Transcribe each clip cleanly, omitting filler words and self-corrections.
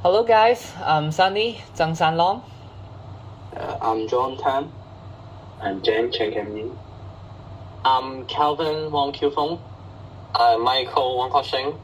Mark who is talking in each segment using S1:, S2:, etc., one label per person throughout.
S1: Hello guys, I'm Sunny, Zeng Long.
S2: I'm John Tham.
S3: I'm Kam Yin.
S4: I'm Kelvin, Wong, Fung.
S5: I'm Michael, Wong, Shing.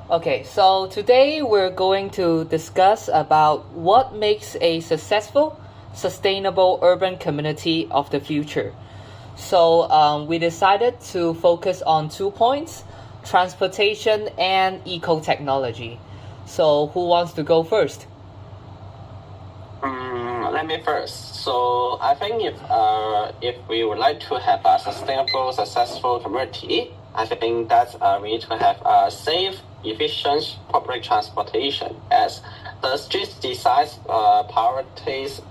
S1: Okay, so today we're going to discuss about what makes a successful, sustainable urban community of the future. So we decided to focus on 2 points, transportation and eco-technology. So who wants to go first?
S5: Let me first. So I think if we would like to have a sustainable, successful community, I think that we need to have a safe, efficient public transportation, as the street design prioritize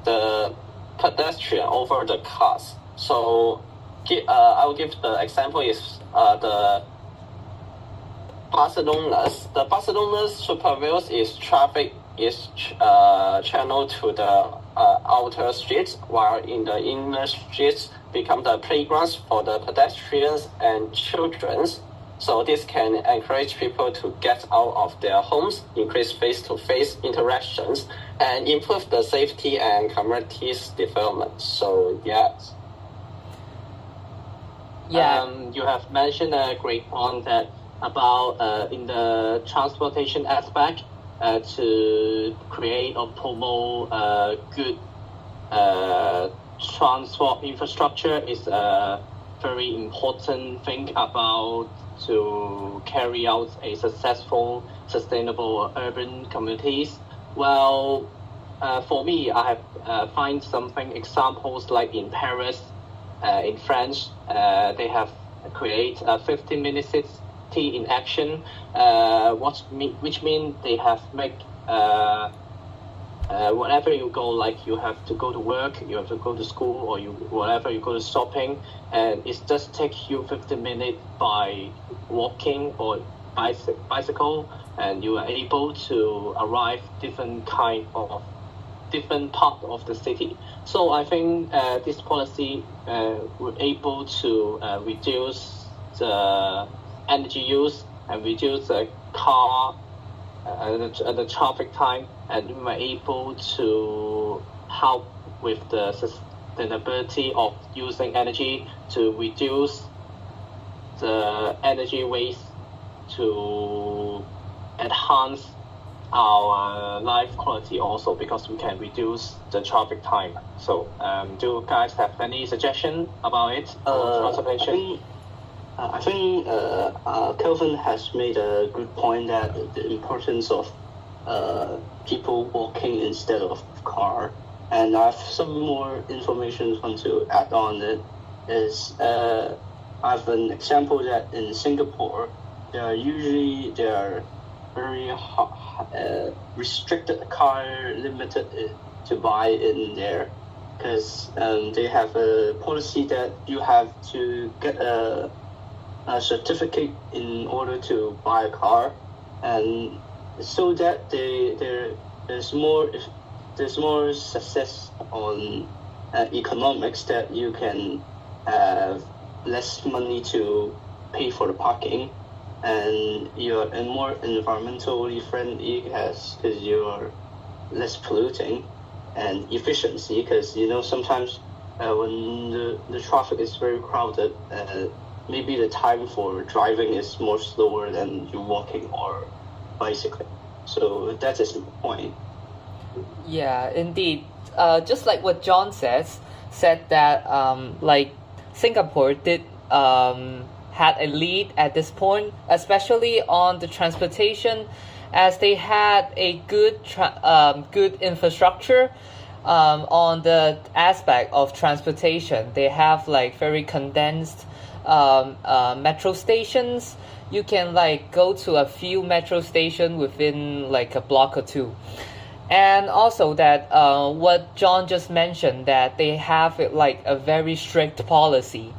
S5: the pedestrian over the cars. So I will give the example is the Barcelona's superviews is traffic is channeled to the outer streets, while in the inner streets become the playgrounds for the pedestrians and children. So this can encourage people to get out of their homes, increase face-to-face interactions, and improve the safety and community's development. So
S1: yeah.
S4: You have mentioned a great point that about in the transportation aspect to create or promote good transport infrastructure is a very important thing about to carry out a successful, sustainable urban communities. Well, for me, I have find something examples like in Paris, in France, they have create a 15-minute city in action, which means they have make whenever you go, like you have to go to work, you have to go to school, or whenever you go to shopping, and it just takes you 15 minutes by walking or bicycle, and you are able to arrive different part of the city. So I think this policy will able to reduce the energy use and reduce the car the traffic time, and we were able to help with the sustainability of using energy to reduce the energy waste to enhance our life quality also, because we can reduce the traffic time. So do you guys have any suggestion about it? Transportation?
S2: I think Kelvin has made a good point that the importance of people walking instead of car. And I have some more information to add on it. I have an example that in Singapore, there are very restricted car limited to buy in there, because they have a policy that you have to get a certificate in order to buy a car, and so that there's more success on economics, that you can have less money to pay for the parking, and you're more environmentally friendly because you're less polluting, and efficiency, because sometimes when the traffic is very crowded, maybe the time for driving is more slower than you walking or bicycling. So that is the point.
S1: Yeah, indeed. Just like what John said that like Singapore did had a lead at this point, especially on the transportation, as they had a good infrastructure on the aspect of transportation. They have like very condensed metro stations. You can like go to a few metro stations within like a block or two. And also that what John just mentioned, that they have like a very strict policy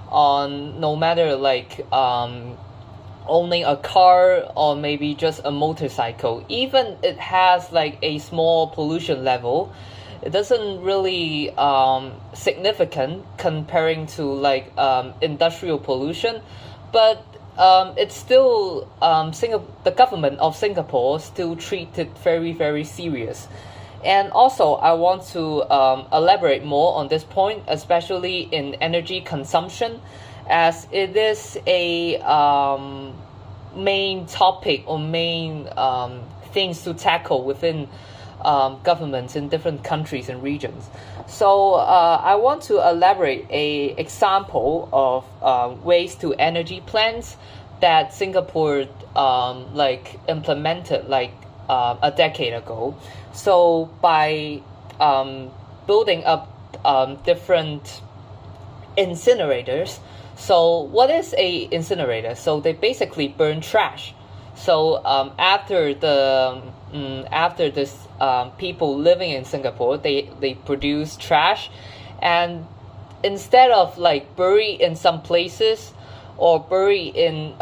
S1: on no matter like owning a car or maybe just a motorcycle, even it has like a small pollution level, it doesn't really significant comparing to like industrial pollution, but it's still the government of Singapore still treat it very, very serious. And also, I want to elaborate more on this point, especially in energy consumption, as it is a main topic or main things to tackle within governments in different countries and regions. So I want to elaborate a example of waste to energy plans that Singapore like implemented like a decade ago. So by building up different incinerators. So what is a incinerator? So they basically burn trash. So after this people living in Singapore, they produce trash, and instead of like bury in some places or bury in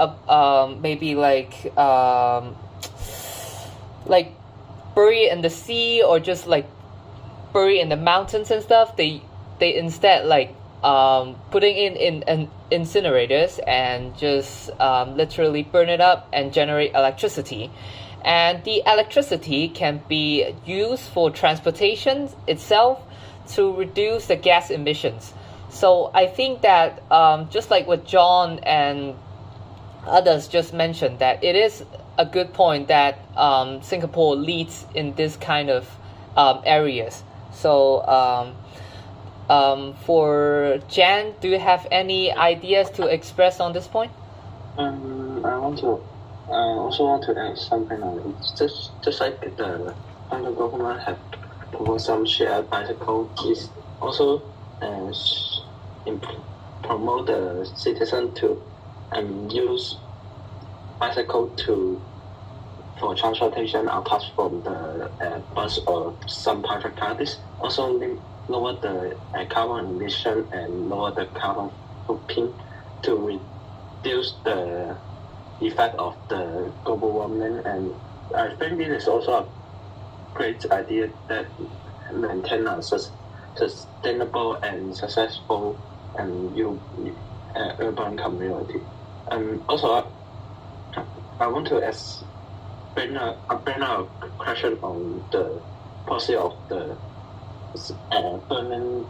S1: maybe like bury in the sea or just like bury in the mountains and stuff, they instead like putting in incinerators and just literally burn it up and generate electricity. And the electricity can be used for transportation itself to reduce the gas emissions. So I think that just like what John and others just mentioned, that it is a good point that Singapore leads in this kind of areas. So for Jan, do you have any ideas to express on this point?
S3: I also want to add something on it. Just like the federal government have proposed some shared bicycle, is also promote the citizen to use bicycle for transportation apart from the bus or some private car. This also lower the carbon emission and lower the carbon footprint to reduce the effect of the global warming. And I think this is also a great idea that maintain a sustainable and successful and urban community. And also, I want to bring a question on the policy of the burning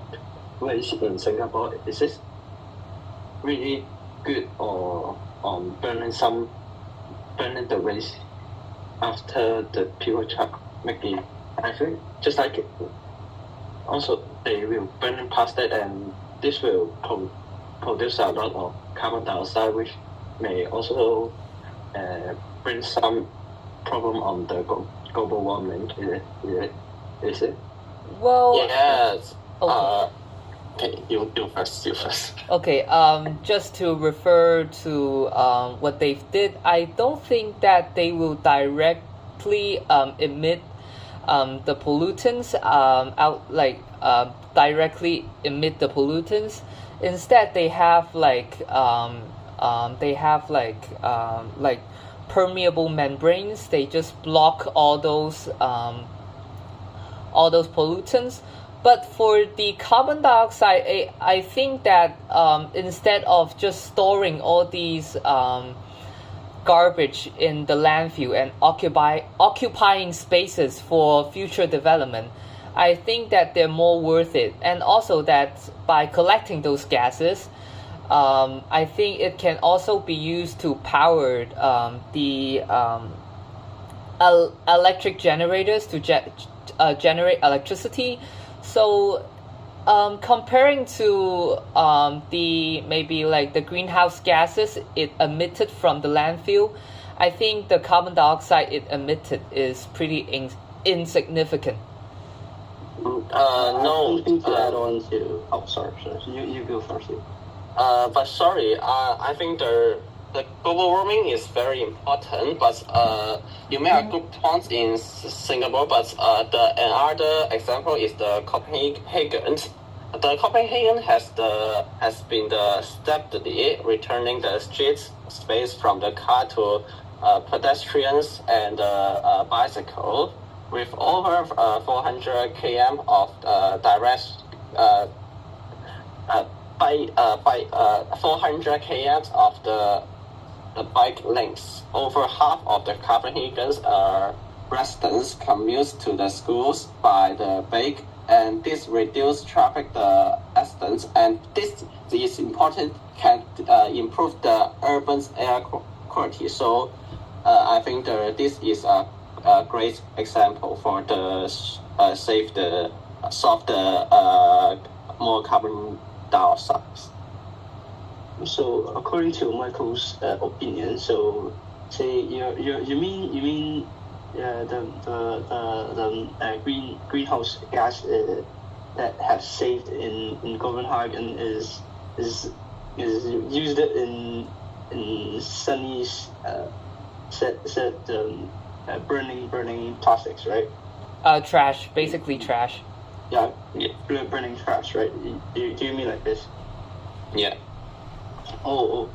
S3: waste in Singapore. Is this really good or burning the waste after the people truck maybe? I think just like also they will burn past that, and this will produce a lot of carbon dioxide, which may also bring some problem on the global warming. Is it?
S1: Well,
S5: Yes.
S1: okay.
S5: Okay, you first.
S1: Okay, just to refer to what they did, I don't think that they will directly emit the pollutants directly emit the pollutants. Instead, they have like permeable membranes. They just block all those pollutants. But for the carbon dioxide, I think that instead of just storing all these garbage in the landfill and occupying spaces for future development, I think that they're more worth it. And also that by collecting those gases, I think it can also be used to power the electric generators to generate electricity. So comparing to the maybe like the greenhouse gases it emitted from the landfill, I think the carbon dioxide it emitted is pretty insignificant.
S5: No.
S2: Anything to add on to? Oh, sorry. You go first.
S5: But sorry, I think the global warming is very important, but you made a good point in Singapore, but the another example is the Copenhagen. The Copenhagen has been the steadily returning the street space from the car to pedestrians and bicycle, with over 400 km of direct 400 km of the the bike links. Over half of the Copenhagen's residents commute to the schools by the bike, and this reduces traffic the accidents, and this is important, can improve the urban air quality. So I think this is a great example for the solve the more carbon dioxide.
S2: So according to Michael's opinion, so say you mean the greenhouse gas that have saved in Copenhagen is used in Sunny's burning plastics, right?
S1: Trash, basically trash.
S2: Yeah, burning trash, right? Do you mean like this?
S5: Yeah.
S2: Okay.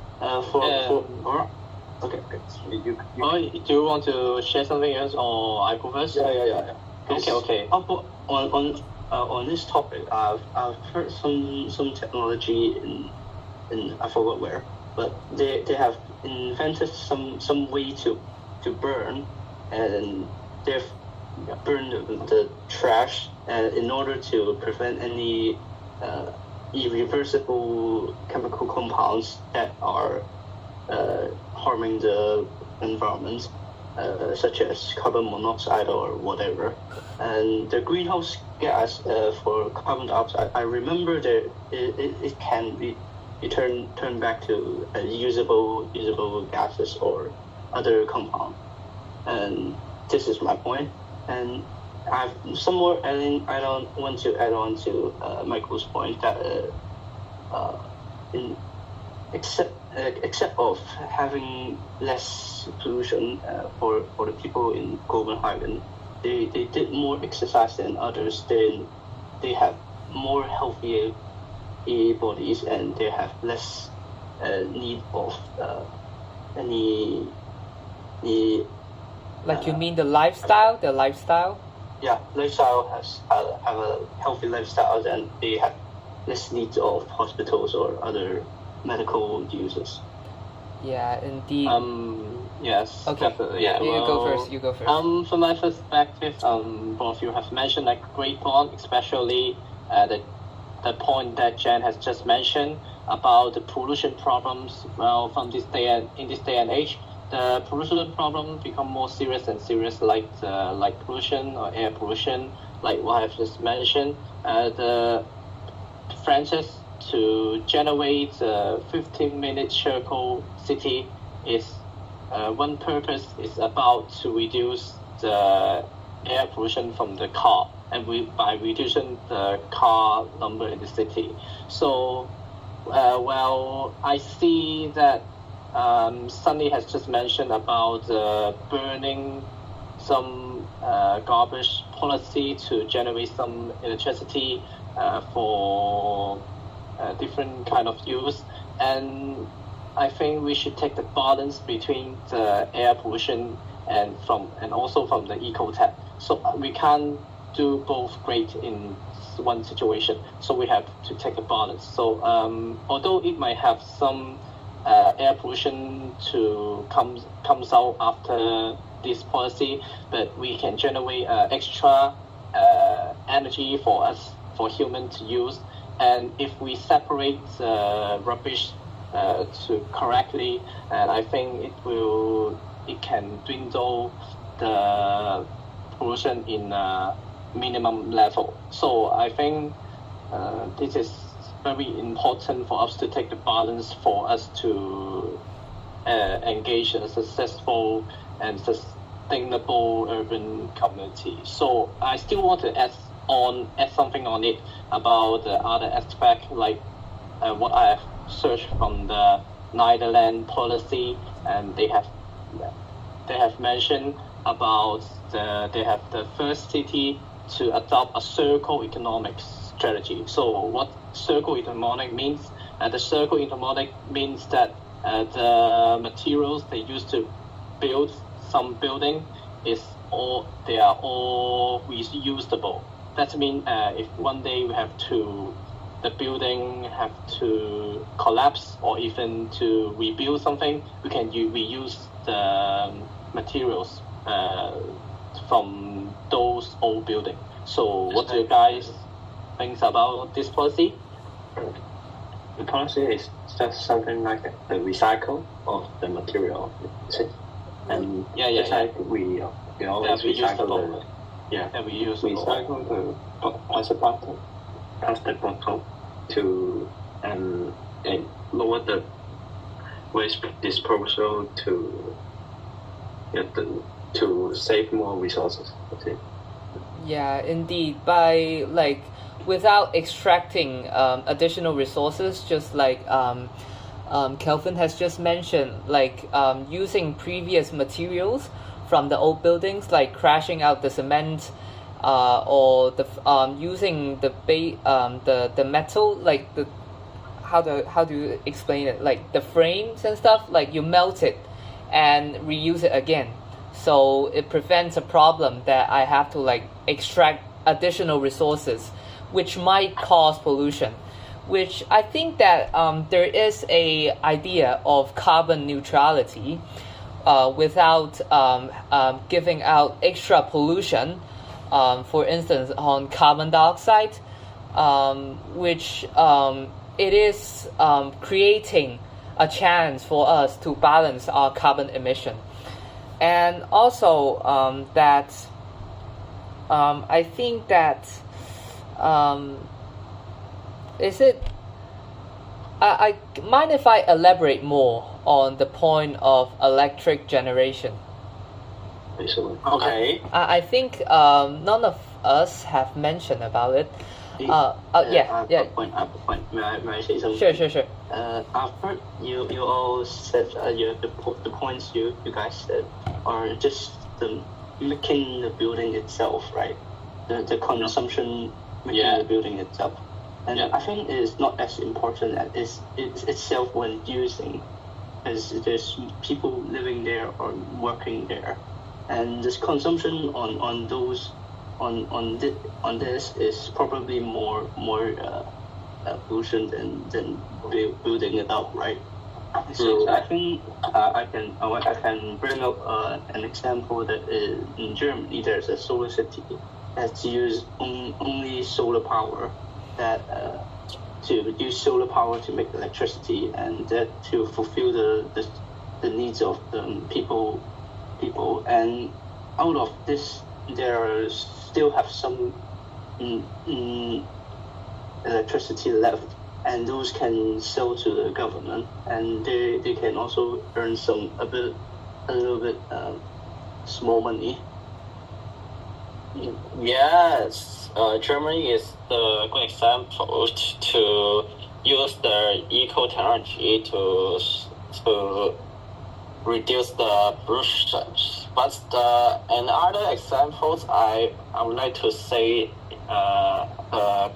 S4: Do you want to share something else, or I go first?
S2: Yeah.
S4: Okay.
S2: On this topic, I've heard some technology in I forgot where, but they have invented some way to burn, and they've burned the trash in order to prevent any irreversible chemical compounds that are harming the environment, such as carbon monoxide or whatever. And the greenhouse gas for carbon dioxide, I remember that it can be turned back to usable gases or other compound. And this is my point. And I've somewhere I don't want to add on to Michael's point that except of having less pollution for the people in Copenhagen, they did more exercise than others. They have more healthier bodies, and they have less need of any.
S1: Like you mean the lifestyle? The lifestyle?
S2: Yeah, lifestyle have a healthy lifestyle, and they have less needs of hospitals or other medical uses.
S1: Yeah, indeed.
S4: Yes.
S1: Okay.
S4: Definitely.
S1: Yeah. You go first.
S4: From my perspective, both of you have mentioned a great point, especially the point that Jen has just mentioned about the pollution problems. Well, in this day and age, the pollution problem become more serious and serious, like pollution or air pollution, like what I've just mentioned. The Francis to generate a 15-minute circle city is one purpose is about to reduce the air pollution from the car, and by reducing the car number in the city. So, well, I see that Sunny has just mentioned about burning some garbage policy to generate some electricity for different kind of use, and I think we should take the balance between the air pollution and also from the ecotech. So we can't do both great in one situation. So we have to take a balance. So although it might have some air pollution comes out after this policy, but we can generate extra energy for us, for human to use. And if we separate rubbish to correctly, and I think it can dwindle the pollution in a minimum level. So I think this is very important for us to take the balance for us to engage in a successful and sustainable urban community. So I still want to add something on it about the other aspect, like what I have searched from the Netherlands policy, and they have mentioned about they have the first city to adopt a circle economic strategy. So what circle economic means? The circle economic means that the materials they use to build some building they are all reusable. That means if one day we have to the building have to collapse or even to rebuild something, we can reuse the materials from those old buildings. So what do you guys think about this policy?
S3: The policy is just something like the recycle of the material, and
S4: Yeah.
S3: like we always recycle
S4: we use
S3: recycle the plastic bottle to and lower the waste disposal to to save more resources.
S1: Yeah, indeed. By like without extracting additional resources, just like Kelvin has just mentioned, like using previous materials from the old buildings, like crashing out the cement, or the using the metal, like the how do you explain it? Like the frames and stuff, like you melt it and reuse it again. So it prevents a problem that I have to like extract additional resources, which might cause pollution. Which I think that there is a idea of carbon neutrality without giving out extra pollution. For instance, on carbon dioxide, which it is creating a chance for us to balance our carbon emission. And also that I think that is it I mind if I elaborate more on the point of electric generation.
S5: Okay.
S1: I think none of us have mentioned about it.
S2: I have a point. May I say something?
S1: Sure.
S2: I've heard you all said the points you guys said are just the making the building itself, right? The consumption making the building itself. And I think it is not as important as it's itself when using, because there's people living there or working there, and this consumption on this is probably more pollution than building it up, right? So I think I can bring up an example that in Germany there's a solar city that's used only solar power, that to use solar power to make electricity, and that to fulfill the needs of the people, and out of this there still have some electricity left, and those can sell to the government, and they can also earn a little bit small money.
S5: Yes, Germany is the good example to use the eco technology to reduce the pollution. But another examples I would like to say,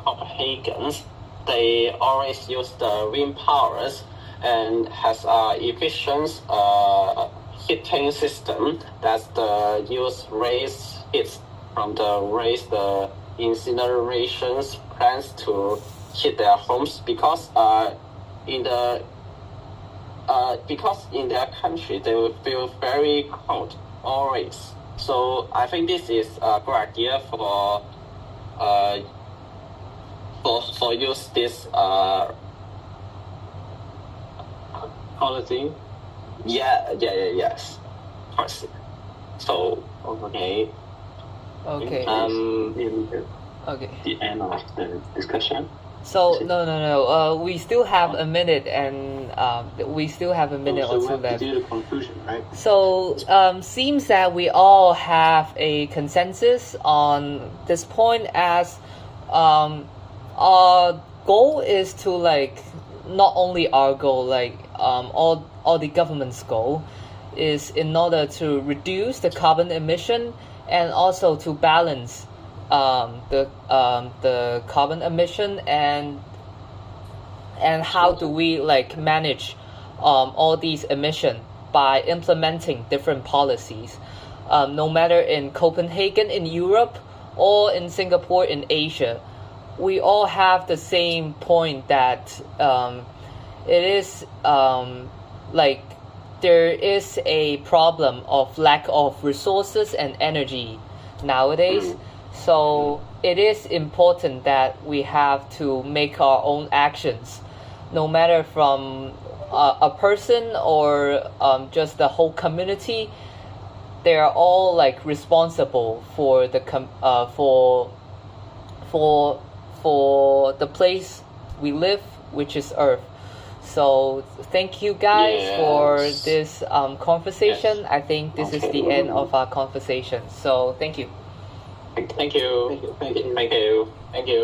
S5: Copenhagen's, they always use the wind powers and has efficient heating system that use raise heat from the incineration plants to heat their homes, because in their country they will feel very cold always. So I think this is a good idea for use this
S4: policy.
S5: Yes. Policy. So okay.
S1: Okay. Okay.
S3: The end of the discussion.
S1: So no. We still have a minute, and we still have a minute or
S2: So we
S1: two
S2: have to
S1: left.
S2: do the conclusion, right?
S1: So seems that we all have a consensus on this point, as our goal is to, like, not only our goal, like all the government's goal is in order to reduce the carbon emission and also to balance the carbon emission, and how do we like manage all these emission by implementing different policies, no matter in Copenhagen in Europe or in Singapore in Asia. we all have the same point that it is like there is a problem of lack of resources and energy nowadays. So it is important that we have to make our own actions, no matter from a person or just the whole community. They are all like responsible for the for the place we live, which is Earth. So thank you guys for this conversation. I think this is the end of our conversation. So thank you.
S4: Thank you. Thank you. Thank you. Thank you.